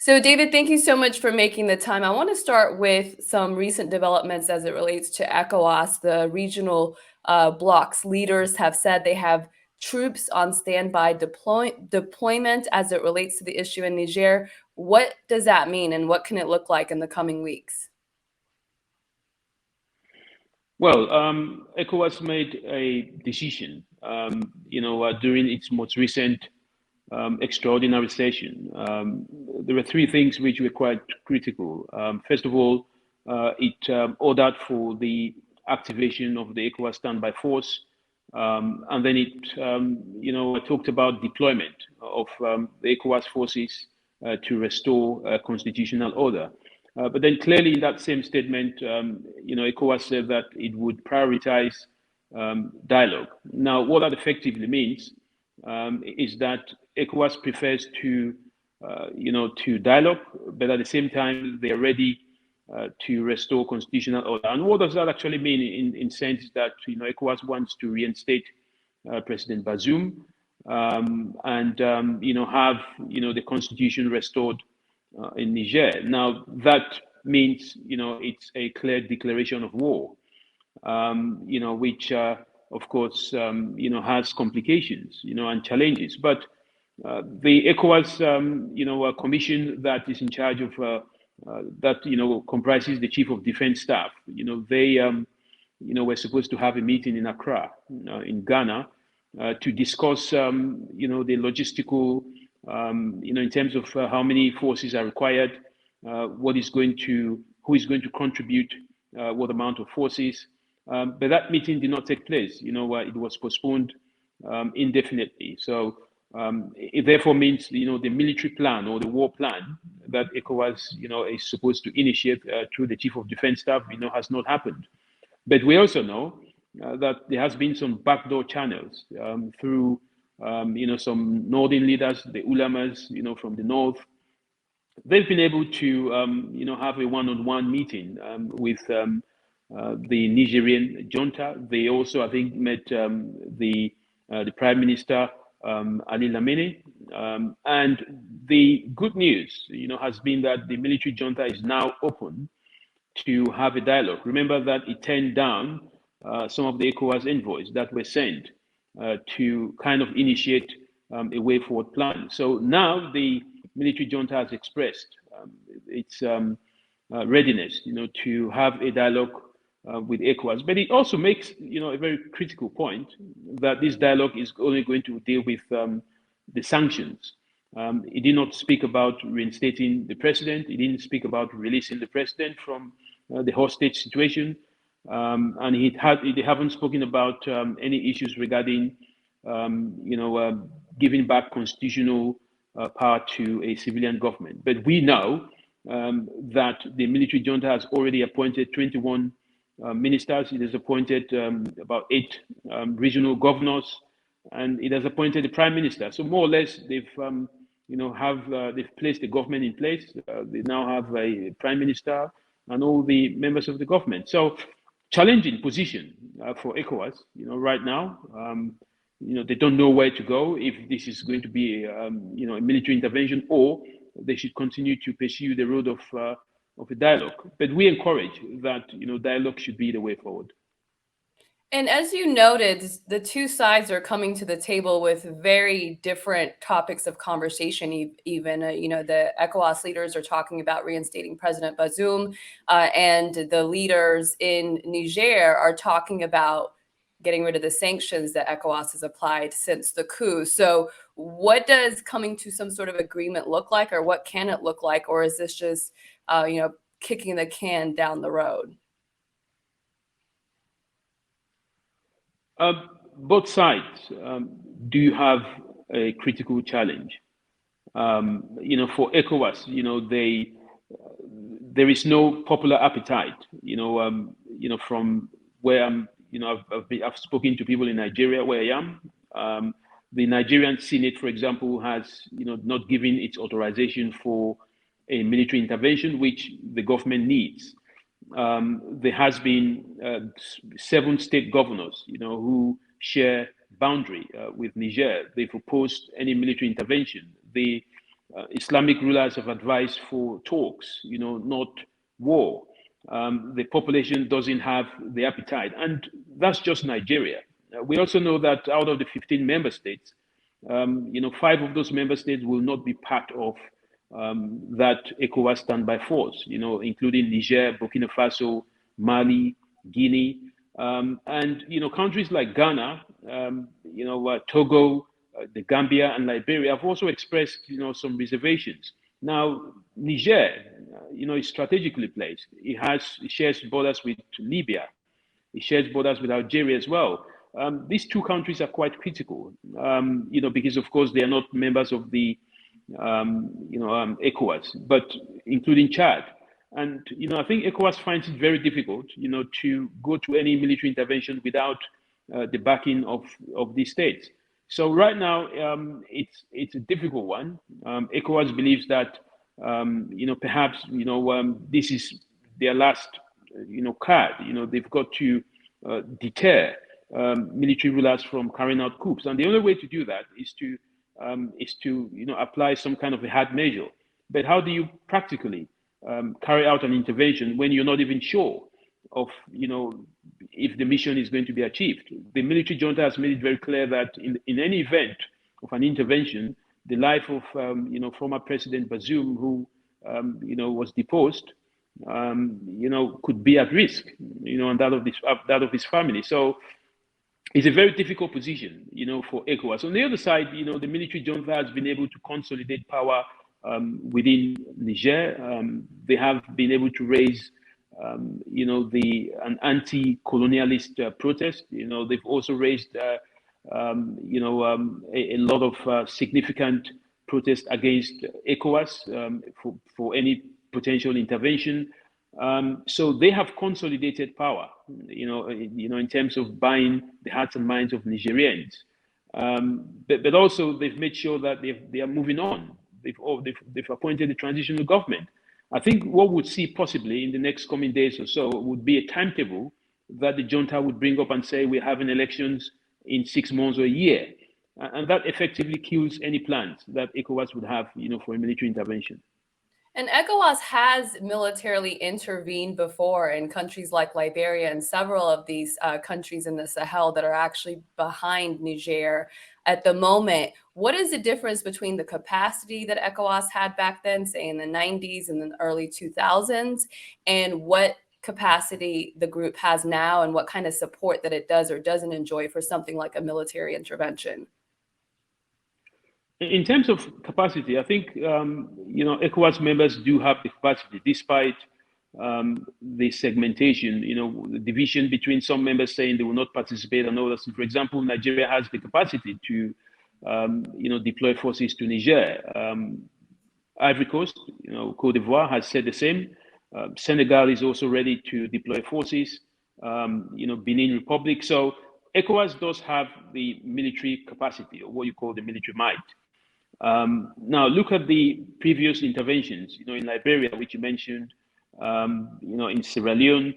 So, David, thank you so much for making the time. I want to start with some recent developments as it relates to ECOWAS. The regional blocs leaders have said they have troops on standby deployment as it relates to the issue in Niger. What does that mean, and what can it look like in the coming weeks? Well, ECOWAS made a decision, during its most recent extraordinary session. There were three things which were quite critical. First of all, it ordered for the activation of the ECOWAS standby force, and then it talked about deployment of the ECOWAS forces to restore constitutional order. But then clearly in that same statement, ECOWAS said that it would prioritize dialogue. Now, what that effectively means is that ECOWAS prefers to dialogue, but at the same time they are ready to restore constitutional order. And what does that actually mean in sense that ECOWAS wants to reinstate President Bazoum and have the constitution restored in Niger. Now that means it's a clear declaration of war, which of course has complications and challenges. But the ECOWAS commission that is in charge of that comprises the chief of defense staff. They were supposed to have a meeting in Accra, in Ghana, to discuss the logistical, in terms of how many forces are required, who is going to contribute what amount of forces. But that meeting did not take place. It was postponed indefinitely. So it therefore means the military plan or the war plan that ECOWAS is supposed to initiate through the chief of defense staff has not happened. But we also know that there has been some backdoor channels through some northern leaders, the ulamas from the north. They've been able to have a one-on-one meeting with the Nigerian junta. They also, I think, met the Prime Minister Ali Lamine, and the good news has been that the military junta is now open to have a dialogue. Remember that it turned down some of the ECOWAS envoys that were sent to kind of initiate a way forward plan. So now the military junta has expressed its readiness, to have a dialogue with ECOWAS. But it also makes, a very critical point that this dialogue is only going to deal with the sanctions. It did not speak about reinstating the president. It didn't speak about releasing the president from the hostage situation. And they haven't spoken about any issues regarding, giving back constitutional power to a civilian government. But we know that the military junta has already appointed 21 ministers. It has appointed about 8 regional governors, and it has appointed the prime minister. So more or less, they've they've placed the government in place. They now have a prime minister and all the members of the government. So challenging position for ECOWAS. Right now, they don't know where to go, if this is going to be a military intervention, or they should continue to pursue the road of a dialogue. But we encourage that dialogue should be the way forward. And as you noted, the two sides are coming to the table with very different topics of conversation. Even, the ECOWAS leaders are talking about reinstating President Bazoum, and the leaders in Niger are talking about getting rid of the sanctions that ECOWAS has applied since the coup. So what does coming to some sort of agreement look like, or what can it look like? Or is this just, kicking the can down the road? Both sides do have a critical challenge. For ECOWAS, there is no popular appetite. From where I'm, I've spoken to people in Nigeria where I am. The Nigerian Senate, for example, has not given its authorization for a military intervention, which the government needs. There has been 7 state governors, who share boundary with Niger. They've opposed any military intervention. The Islamic rulers have advised for talks, not war. The population doesn't have the appetite, and that's just Nigeria. We also know that out of the 15 member states, 5 of those member states will not be part of that ECOWAS standby force, including Niger, Burkina Faso, Mali, Guinea, and countries like Ghana, Togo, the Gambia, and Liberia have also expressed some reservations. Now, Niger, is strategically placed. It shares borders with Libya. It shares borders with Algeria as well. These 2 countries are quite critical, because of course they are not members of the ECOWAS, but including Chad. And I think ECOWAS finds it very difficult, to go to any military intervention without the backing of these states. So right now, it's a difficult one. ECOWAS believes that perhaps this is their last card. They've got to deter military rulers from carrying out coups, and the only way to do that is to apply some kind of a hard measure. But how do you practically carry out an intervention when you're not even sure of if the mission is going to be achieved? The military junta has made it very clear that in any event of an intervention, the life of former President Bazoum, who was deposed, could be at risk, and that of his family. So it's a very difficult position, for ECOWAS. On the other side, the military junta has been able to consolidate power within Niger. They have been able to raise, an anti-colonialist protest. They've also raised, a lot of significant protest against ECOWAS for any potential intervention. So they have consolidated power, in terms of buying the hearts and minds of Nigerians. But also they've made sure that they are moving on. They've appointed a transitional government. I think what we'll see possibly in the next coming days or so would be a timetable that the junta would bring up and say we're having elections in 6 months or a year, and that effectively kills any plans that ECOWAS would have, for a military intervention. And ECOWAS has militarily intervened before in countries like Liberia and several of these countries in the Sahel that are actually behind Niger at the moment. What is the difference between the capacity that ECOWAS had back then, say in the 90s and the early 2000s, and what capacity the group has now, and what kind of support that it does or doesn't enjoy for something like a military intervention? In terms of capacity, I think ECOWAS members do have the capacity, despite the segmentation, the division between some members saying they will not participate and others. For example, Nigeria has the capacity to deploy forces to Niger. Ivory Coast, Cote d'Ivoire has said the same. Senegal is also ready to deploy forces. Benin Republic. So ECOWAS does have the military capacity, or what you call the military might. Now, look at the previous interventions, in Liberia, which you mentioned, in Sierra Leone.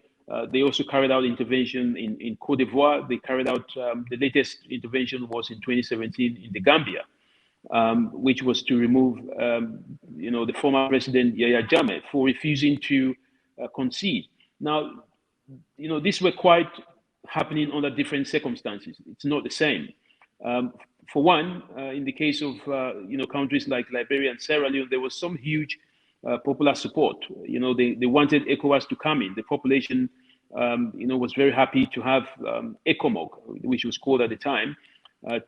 They also carried out intervention in Cote d'Ivoire. They carried out, the latest intervention was in 2017 in the Gambia, which was to remove, the former president, Yahya Jammeh, for refusing to concede. Now, these were quite happening under different circumstances. It's not the same. For one, in the case of countries like Liberia and Sierra Leone, there was some huge popular support. They wanted ECOWAS to come in. The population, was very happy to have ECOMOG, which was called at the time,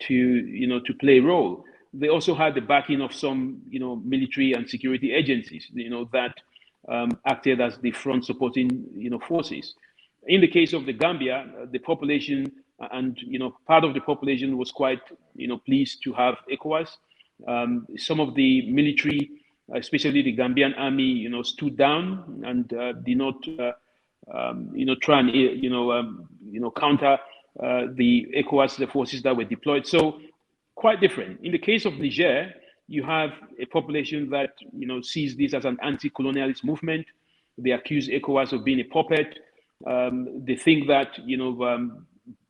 to play a role. They also had the backing of some, military and security agencies, that acted as the front supporting, forces. In the case of the Gambia, the population and part of the population was quite pleased to have ECOWAS. Some of the military, especially the Gambian army, stood down and did not try and counter the ECOWAS, the forces that were deployed. So quite different. In the case of Niger, you have a population that sees this as an anti-colonialist movement. They accuse ECOWAS of being a puppet. They think that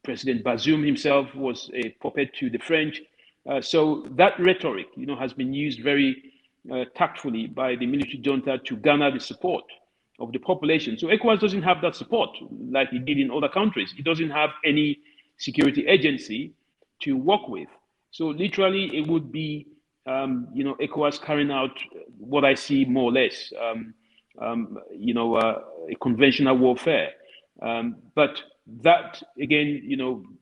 President Bazoum himself was a puppet to the French. So that rhetoric, has been used very, tactfully by the military junta to garner the support of the population. So ECOWAS doesn't have that support like it did in other countries. It doesn't have any security agency to work with. So literally, it would be ECOWAS carrying out what I see more or less, a conventional warfare. But that again,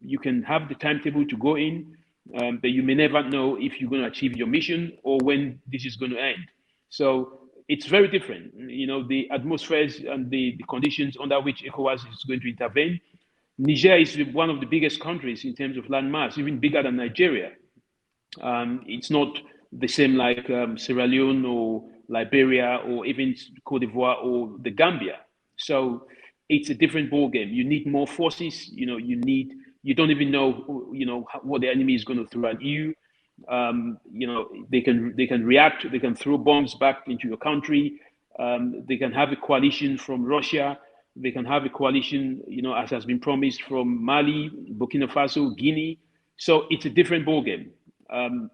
you can have the timetable to go in, but you may never know if you're going to achieve your mission or when this is going to end. So it's very different. The atmospheres and the conditions under which ECOWAS is going to intervene. Niger is one of the biggest countries in terms of land mass, even bigger than Nigeria. It's not the same like Sierra Leone or Liberia or even Cote d'Ivoire or the Gambia. So it's a different ball game. You need more forces. You don't even know what the enemy is going to throw at you. They can react. They can throw bombs back into your country. They can have a coalition from Russia. They can have a coalition, as has been promised, from Mali, Burkina Faso, Guinea. So it's a different ballgame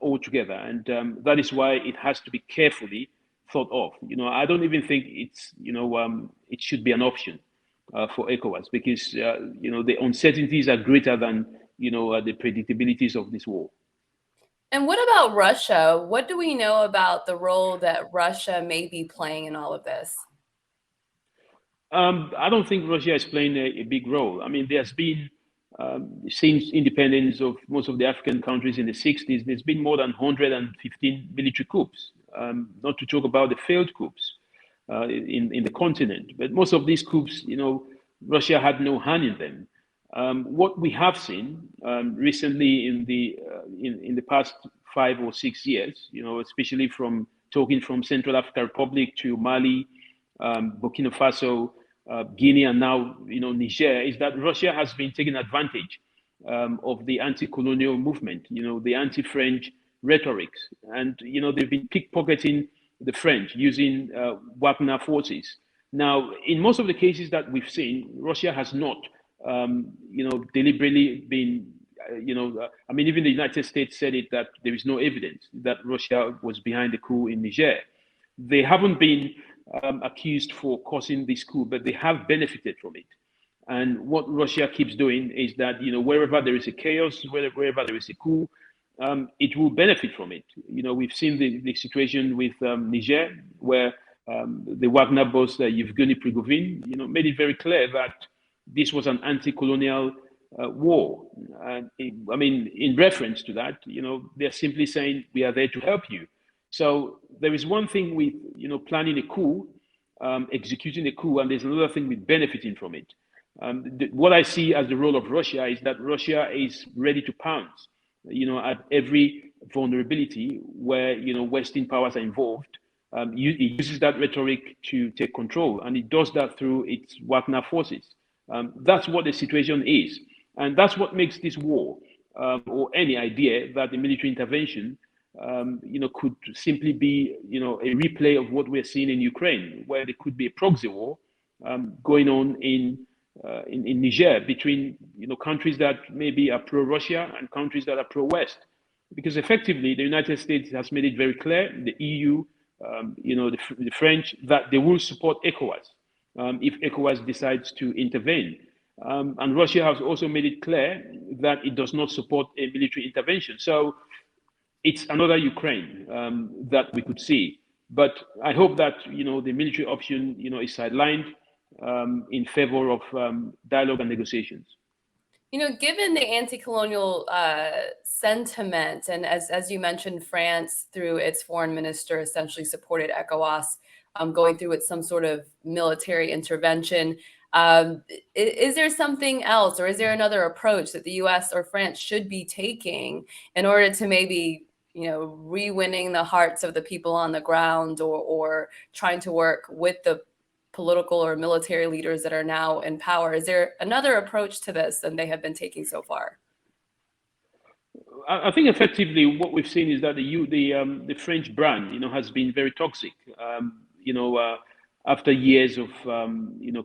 altogether, and that is why it has to be carefully thought of. I don't even think it should be an option for ECOWAS because the uncertainties are greater than the predictabilities of this war. And what about Russia? What do we know about the role that Russia may be playing in all of this? I don't think Russia is playing a big role. I mean, there's been, since independence of most of the African countries in the 60s, there's been more than 115 military coups, not to talk about the failed coups in the continent. But most of these coups, Russia had no hand in them. What we have seen recently in the past 5 or 6 years, especially from Central African Republic to Mali, Burkina Faso, Guinea, and now Niger, is that Russia has been taking advantage of the anti-colonial movement, the anti-French rhetorics, and they've been pickpocketing the French using Wagner forces. Now, in most of the cases that we've seen, Russia has not, deliberately been, I mean, even the United States said it that there is no evidence that Russia was behind the coup in Niger. They haven't been accused for causing this coup, but they have benefited from it. And what Russia keeps doing is that wherever there is a chaos, wherever there is a coup, it will benefit from it. We've seen the situation with Niger, where the Wagner boss Yevgeny Prigozhin, made it very clear that this was an anti-colonial war. I mean, in reference to that, they're simply saying we are there to help you. So there is one thing with planning a coup, executing a coup, and there's another thing with benefiting from it. What I see as the role of Russia is that Russia is ready to pounce, at every vulnerability where Western powers are involved. It uses that rhetoric to take control, and it does that through its Wagner forces. That's what the situation is, and that's what makes this war, or any idea that the military intervention could simply be, a replay of what we're seeing in Ukraine, where there could be a proxy war going on in Niger between, countries that maybe are pro-Russia and countries that are pro-West, because effectively the United States has made it very clear, the EU, the French, that they will support ECOWAS if ECOWAS decides to intervene. And Russia has also made it clear that it does not support a military intervention. So it's another Ukraine that we could see. But I hope that the military option is sidelined in favor of dialogue and negotiations. Given the anti-colonial sentiment, and as you mentioned, France through its foreign minister essentially supported ECOWAS going through with some sort of military intervention. Is there something else, or is there another approach that the U.S. or France should be taking in order to maybe re-winning the hearts of the people on the ground, or trying to work with the political or military leaders that are now in power? Is there another approach to this than they have been taking so far? I think effectively what we've seen is that the French brand, has been very toxic. After years of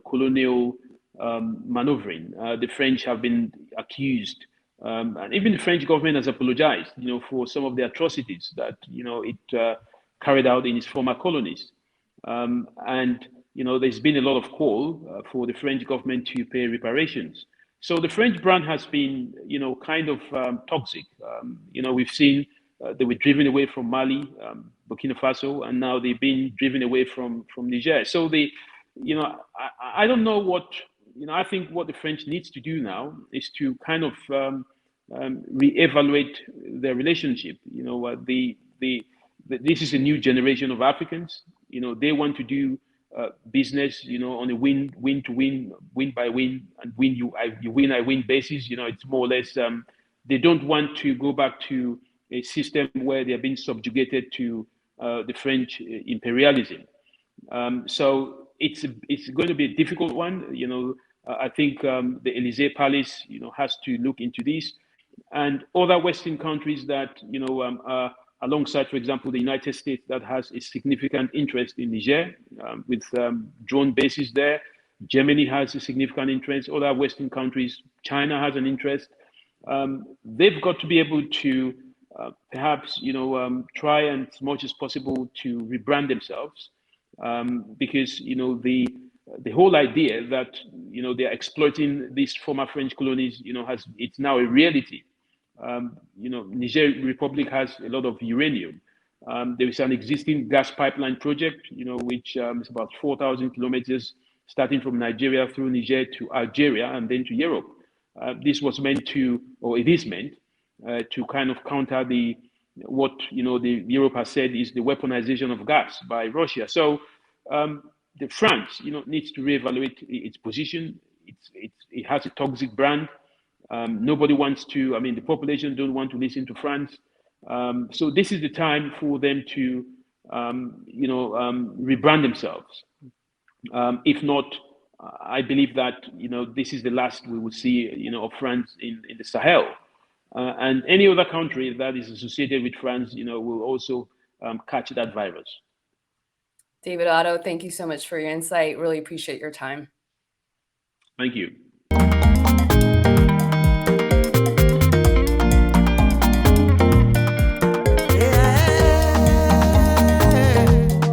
colonial maneuvering, the French have been accused, and even the French government has apologized, for some of the atrocities that carried out in its former colonies. And there's been a lot of call for the French government to pay reparations. So the French brand has been, kind of toxic. We've seen they were driven away from Mali, Burkina Faso, and now they've been driven away from Niger. So I don't know what, I think what the French needs to do now is to kind of reevaluate their relationship. This is a new generation of Africans. They want to do business, on a win to win, win by win, and you win, I win basis. It's more or less. They don't want to go back to a system where they're being subjugated to the French imperialism. So it's going to be a difficult one. I think the Elysee Palace, has to look into this, and other Western countries that are alongside, for example, the United States, that has a significant interest in Niger with drone bases there. Germany has a significant interest. Other Western countries, China has an interest. They've got to be able to perhaps try and as much as possible to rebrand themselves, because the whole idea that they're exploiting these former French colonies it's now a reality. Niger Republic has a lot of uranium. There is an existing gas pipeline project, which is about 4,000 kilometers starting from Nigeria through Niger to Algeria and then to Europe. This was meant to, or it is meant, to kind of counter what Europe has said is the weaponization of gas by Russia. So the France, needs to reevaluate its position. It has a toxic brand. Nobody wants to. I mean, the population don't want to listen to France. So this is the time for them to, rebrand themselves. If not, I believe that this is the last we will see, of France in the Sahel, and any other country that is associated with France, will also catch that virus. David Otto, thank you so much for your insight. Really appreciate your time. Thank you.